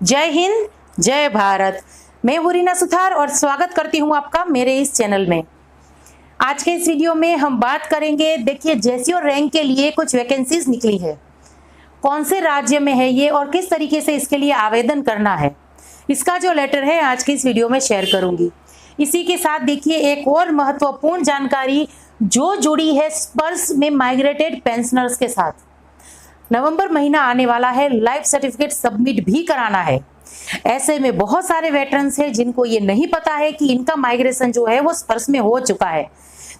जय हिंद, जय भारत। मैं हूं रीना सुथार और स्वागत करती हूं आपका मेरे इस चैनल में। आज के इस वीडियो में हम बात करेंगे, देखिए जेसीओ रैंक के लिए कुछ वैकेंसीज निकली है, कौन से राज्य में है ये और किस तरीके से इसके लिए आवेदन करना है। इसका जो लेटर है आज की इस वीडियो में शेयर करूंगी। इसी के साथ देखिए एक और महत्वपूर्ण जानकारी जो जुड़ी है स्पर्श में माइग्रेटेड पेंशनर्स के साथ। नवंबर महीना आने वाला है, लाइफ सर्टिफिकेट सबमिट भी कराना है। ऐसे में बहुत सारे वेटरन्स हैं जिनको ये नहीं पता है कि इनका माइग्रेशन जो है वो स्पर्श में हो चुका है,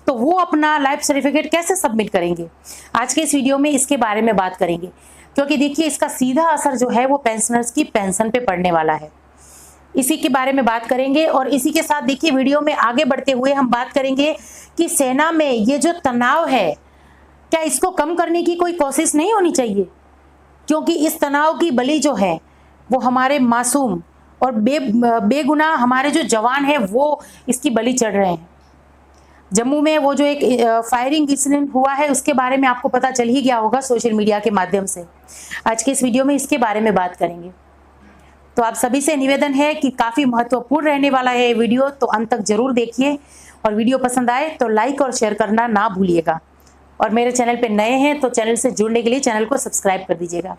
तो वो अपना लाइफ सर्टिफिकेट कैसे सबमिट करेंगे। आज के इस वीडियो में इसके बारे में बात करेंगे, क्योंकि देखिए इसका सीधा असर जो है वो पेंशनर्स की पेंशन पे पड़ने वाला है। इसी के बारे में बात करेंगे और इसी के साथ देखिए वीडियो में आगे बढ़ते हुए हम बात करेंगे कि सेना में ये जो तनाव है, क्या इसको कम करने की कोई कोशिश नहीं होनी चाहिए, क्योंकि इस तनाव की बलि जो है वो हमारे मासूम और बेगुनाह हमारे जो जवान हैं वो इसकी बलि चढ़ रहे हैं। जम्मू में वो जो एक फायरिंग इंसिडेंट हुआ है उसके बारे में आपको पता चल ही गया होगा सोशल मीडिया के माध्यम से। आज के इस वीडियो में इसके बारे में बात करेंगे। तो आप सभी से निवेदन है कि काफ़ी महत्वपूर्ण रहने वाला है ये वीडियो, तो अंत तक जरूर देखिए और वीडियो पसंद आए तो लाइक और शेयर करना ना भूलिएगा। और मेरे चैनल पे नए हैं तो चैनल से जुड़ने के लिए चैनल को सब्सक्राइब कर दीजिएगा।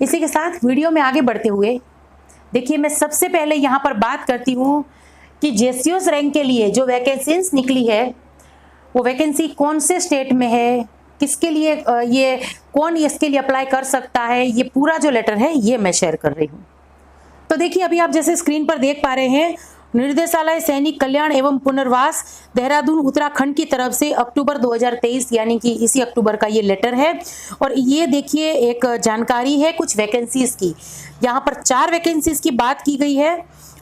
इसी के साथ वीडियो में आगे बढ़ते हुए देखिए मैं सबसे पहले यहाँ पर बात करती हूँ कि जेसीओ रैंक के लिए जो वैकेंसीज निकली है वो वैकेंसी कौन से स्टेट में है, किसके लिए ये कौन इसके लिए अप्लाई कर सकता है, ये पूरा जो लेटर है ये मैं शेयर कर रही हूँ। तो देखिए अभी आप जैसे स्क्रीन पर देख पा रहे हैं, निर्देशालय सैनिक कल्याण एवं पुनर्वास देहरादून उत्तराखंड की तरफ से अक्टूबर 2023 यानी कि इसी अक्टूबर का ये लेटर है। और ये देखिए एक जानकारी है कुछ वैकेंसीज की। यहाँ पर 4 वैकेंसीज की बात की गई है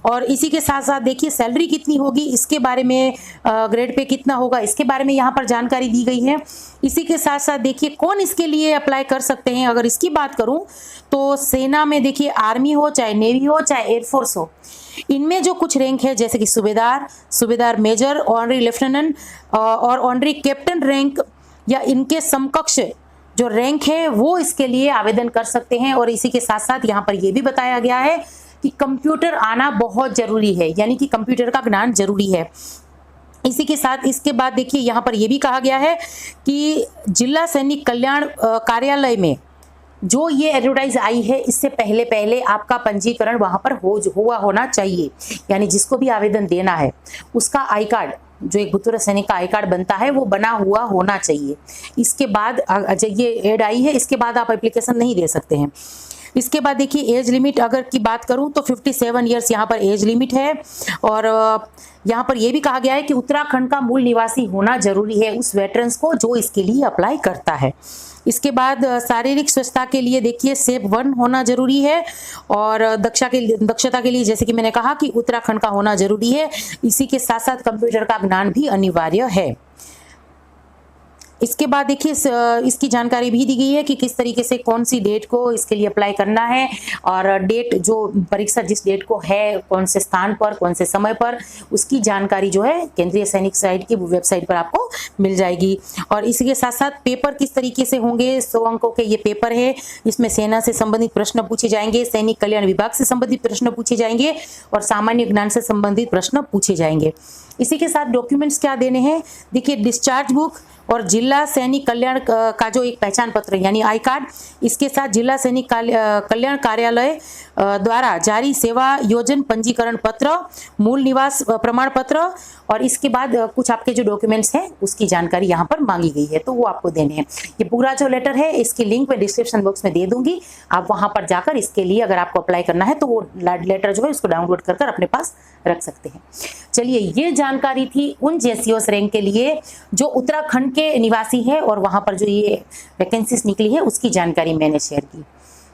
और इसी के साथ साथ देखिए सैलरी कितनी होगी इसके बारे में, ग्रेड पे कितना होगा इसके बारे में यहाँ पर जानकारी दी गई है। इसी के साथ साथ देखिए कौन इसके लिए अप्लाई कर सकते हैं। अगर इसकी बात करूँ तो सेना में देखिए आर्मी हो, चाहे नेवी हो, चाहे एयरफोर्स हो, इनमें जो कुछ रैंक है जैसे कि सूबेदार, सूबेदार मेजर, ऑनरी लेफ्टिनेंट और ऑनरी कैप्टन रैंक या इनके समकक्ष जो रैंक है वो इसके लिए आवेदन कर सकते हैं। और इसी के साथ साथ यहाँ पर यह भी बताया गया है कि कंप्यूटर आना बहुत जरूरी है, यानी कि कंप्यूटर का ज्ञान जरूरी है। इसी के साथ इसके बाद देखिए यहाँ पर यह भी कहा गया है कि जिला सैनिक कल्याण कार्यालय में जो ये एडवर्टाइज आई है इससे पहले आपका पंजीकरण वहां पर हुआ होना चाहिए, यानी जिसको भी आवेदन देना है उसका आई कार्ड, जो एक भूतपूर्व सैनिक का आई कार्ड बनता है वो बना हुआ होना चाहिए। इसके बाद जब ये एड आई है इसके बाद आप एप्लीकेशन नहीं दे सकते हैं। इसके बाद देखिए एज लिमिट अगर की बात करूं तो 57 ईयर्स यहाँ पर एज लिमिट है। और यहाँ पर यह भी कहा गया है कि उत्तराखंड का मूल निवासी होना जरूरी है उस वेटरन्स को जो इसके लिए अप्लाई करता है। इसके बाद शारीरिक स्वच्छता के लिए देखिए सेप 1 होना जरूरी है और दक्षता के लिए जैसे कि मैंने कहा कि उत्तराखंड का होना जरूरी है। इसी के साथ साथ कंप्यूटर का ज्ञान भी अनिवार्य है। इसके बाद देखिए इसकी जानकारी भी दी गई है कि किस तरीके से कौन सी डेट को इसके लिए अप्लाई करना है और डेट जो परीक्षा जिस डेट को है, कौन से स्थान पर, कौन से समय पर, उसकी जानकारी जो है केंद्रीय सैनिक साइट की वेबसाइट पर आपको मिल जाएगी। और इसके साथ साथ पेपर किस तरीके से होंगे, 100 अंकों के ये पेपर है। इसमें सेना से संबंधित प्रश्न पूछे जाएंगे, सैनिक कल्याण विभाग से संबंधित प्रश्न पूछे जाएंगे और सामान्य ज्ञान से संबंधित प्रश्न पूछे जाएंगे। इसी के साथ डॉक्यूमेंट्स क्या देने हैं, देखिए डिस्चार्ज बुक और जिला सैनिक कल्याण का जो एक पहचान पत्र यानी आई कार्ड, इसके साथ जिला सैनिक कल्याण कार्यालय द्वारा जारी सेवा योजन पंजीकरण पत्र, मूल निवास प्रमाण पत्र और इसके बाद कुछ आपके जो डॉक्यूमेंट्स हैं उसकी जानकारी यहाँ पर मांगी गई है, तो वो आपको देने हैं। ये पूरा जो लेटर है इसकी लिंक मैं डिस्क्रिप्शन बॉक्स में दे दूंगी, आप वहां पर जाकर इसके लिए अगर आपको अप्लाई करना है तो वो लेटर जो है उसको डाउनलोड कर अपने पास रख सकते हैं। चलिए ये जानकारी थी उन जेसीओ रैंक के लिए जो उत्तराखंड के निवासी है और वहां पर जो ये वैकेंसीज निकली है उसकी जानकारी मैंने शेयर की।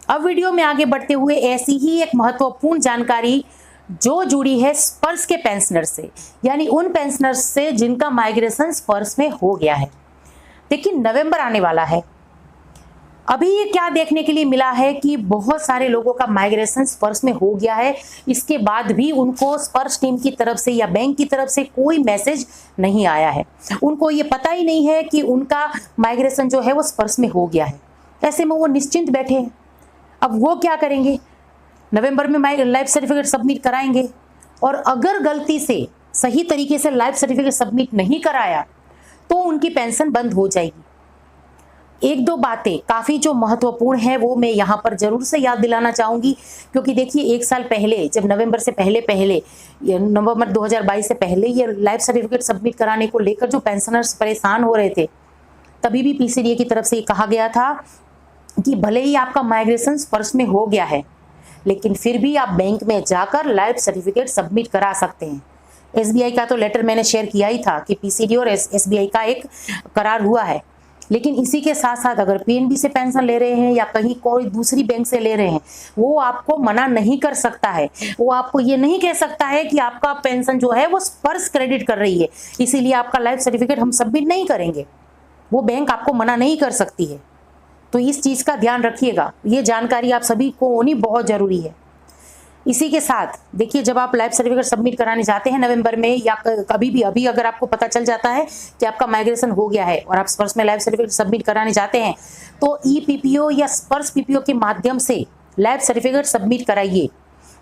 अब वीडियो में आगे बढ़ते हुए ऐसी ही एक महत्वपूर्ण जानकारी जो जुड़ी है स्पर्श के पेंशनर से, यानी उन पेंशनर से जिनका माइग्रेशन स्पर्श में हो गया है। देखिए नवंबर आने वाला है, अभी ये क्या देखने के लिए मिला है कि बहुत सारे लोगों का माइग्रेशन स्पर्श में हो गया है, इसके बाद भी उनको स्पर्श टीम की तरफ से या बैंक की तरफ से कोई मैसेज नहीं आया है। उनको ये पता ही नहीं है कि उनका माइग्रेशन जो है वो स्पर्श में हो गया है। ऐसे में वो निश्चिंत बैठे हैं। अब वो क्या करेंगे, नवंबर में लाइफ सर्टिफिकेट सबमिट कराएंगे और अगर गलती से सही तरीके से लाइफ सर्टिफिकेट सबमिट नहीं कराया तो उनकी पेंशन बंद हो जाएगी। एक दो बातें काफ़ी जो महत्वपूर्ण है वो मैं यहाँ पर जरूर से याद दिलाना चाहूँगी, क्योंकि देखिए 1 साल पहले जब नवंबर से पहले नवंबर 2022 से पहले ये लाइफ सर्टिफिकेट सबमिट कराने को लेकर जो पेंशनर्स परेशान हो रहे थे, तभी भी पीसीडीए की तरफ से ये कहा गया था कि भले ही आपका माइग्रेशन स्पर्श में हो गया है, लेकिन फिर भी आप बैंक में जाकर लाइफ सर्टिफिकेट सबमिट करा सकते हैं। एसबीआई का तो लेटर मैंने शेयर किया ही था कि पीसीडी और एसबीआई का एक करार हुआ है, लेकिन इसी के साथ साथ अगर पीएनबी से पेंशन ले रहे हैं या कहीं कोई दूसरी बैंक से ले रहे हैं, वो आपको मना नहीं कर सकता है। वो आपको ये नहीं कह सकता है कि आपका पेंशन जो है वो स्पर्श क्रेडिट कर रही है, इसीलिए आपका लाइफ सर्टिफिकेट हम सबमिट नहीं करेंगे। वो बैंक आपको मना नहीं कर सकती है। तो इस चीज़ का ध्यान रखिएगा, ये जानकारी आप सभी को होनी बहुत ज़रूरी है। इसी के साथ देखिए, जब आप लाइफ सर्टिफिकेट सबमिट कराने जाते हैं नवंबर में या कभी भी, अभी अगर आपको पता चल जाता है कि आपका माइग्रेशन हो गया है और आप स्पर्श में लाइफ सर्टिफिकेट सबमिट कराने जाते हैं, तो ईपीपीओ या स्पर्श पीपीओ के माध्यम से लाइफ सर्टिफिकेट सबमिट कराइए।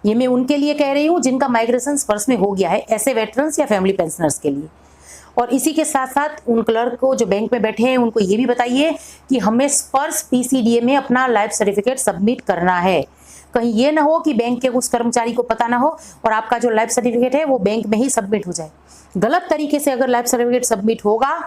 ये मैं उनके लिए कह रही हूँ जिनका माइग्रेशन स्पर्श में हो गया है, ऐसे वेटरन्स या फैमिली पेंशनर्स के लिए। और इसी के साथ साथ उन क्लर्क को जो बैंक में बैठे हैं उनको ये भी बताइए कि हमें स्पर्श पीसीडीए में अपना लाइफ सर्टिफिकेट सबमिट करना है। कहीं ये ना हो कि बैंक के उस कर्मचारी को पता ना हो और आपका जो लाइफ सर्टिफिकेट है वो बैंक में ही सबमिट हो जाए। गलत तरीके से अगर लाइफ सर्टिफिकेट सबमिट होगा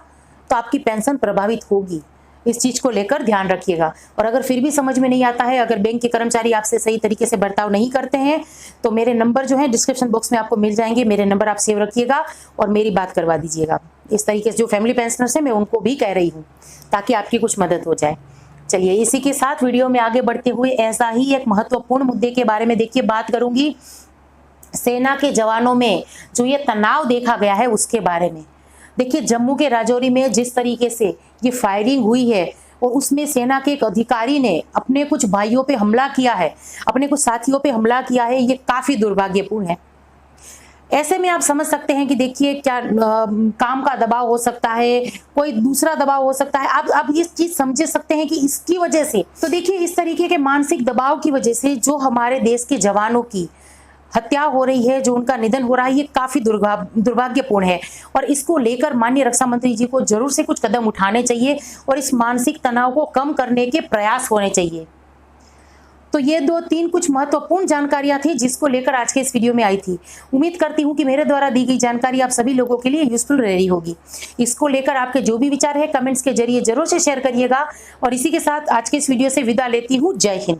तो आपकी पेंशन प्रभावित होगी। इस चीज़ को लेकर ध्यान रखिएगा। और अगर फिर भी समझ में नहीं आता है, अगर बैंक के कर्मचारी आपसे सही तरीके से बर्ताव नहीं करते हैं, तो मेरे नंबर जो है डिस्क्रिप्शन बॉक्स में आपको मिल जाएंगे। मेरे नंबर आप सेव रखिएगा और मेरी बात करवा दीजिएगा। इस तरीके से जो फैमिली पेंशनर्स हैं मैं उनको भी कह रही हूँ, ताकि आपकी कुछ मदद हो जाए। चलिए, इसी के साथ वीडियो में आगे बढ़ते हुए ऐसा ही एक महत्वपूर्ण मुद्दे के बारे में देखिए बात करूंगी। सेना के जवानों में जो ये तनाव देखा गया है उसके बारे में। देखिए, जम्मू के राजौरी में जिस तरीके से ये फायरिंग हुई है और उसमें सेना के एक अधिकारी ने अपने कुछ भाइयों पे हमला किया है, अपने कुछ साथियों पे हमला किया है, ये काफ़ी दुर्भाग्यपूर्ण है। ऐसे में आप समझ सकते हैं कि देखिए क्या काम का दबाव हो सकता है, कोई दूसरा दबाव हो सकता है। आप ये चीज़ समझ सकते हैं कि इसकी वजह से, तो देखिए इस तरीके के मानसिक दबाव की वजह से जो हमारे देश के जवानों की हत्या हो रही है, जो उनका निधन हो रहा है, ये काफ़ी दुर्भाग्यपूर्ण है। और इसको लेकर माननीय रक्षा मंत्री जी को जरूर से कुछ कदम उठाने चाहिए और इस मानसिक तनाव को कम करने के प्रयास होने चाहिए। तो ये 2-3 कुछ महत्वपूर्ण जानकारियां थी जिसको लेकर आज के इस वीडियो में आई थी। उम्मीद करती हूँ कि मेरे द्वारा दी गई जानकारी आप सभी लोगों के लिए यूजफुल रही होगी। इसको लेकर आपके जो भी विचार है कमेंट्स के जरिए जरूर से शेयर करिएगा। और इसी के साथ आज के इस वीडियो से विदा लेती हूँ। जय हिंद।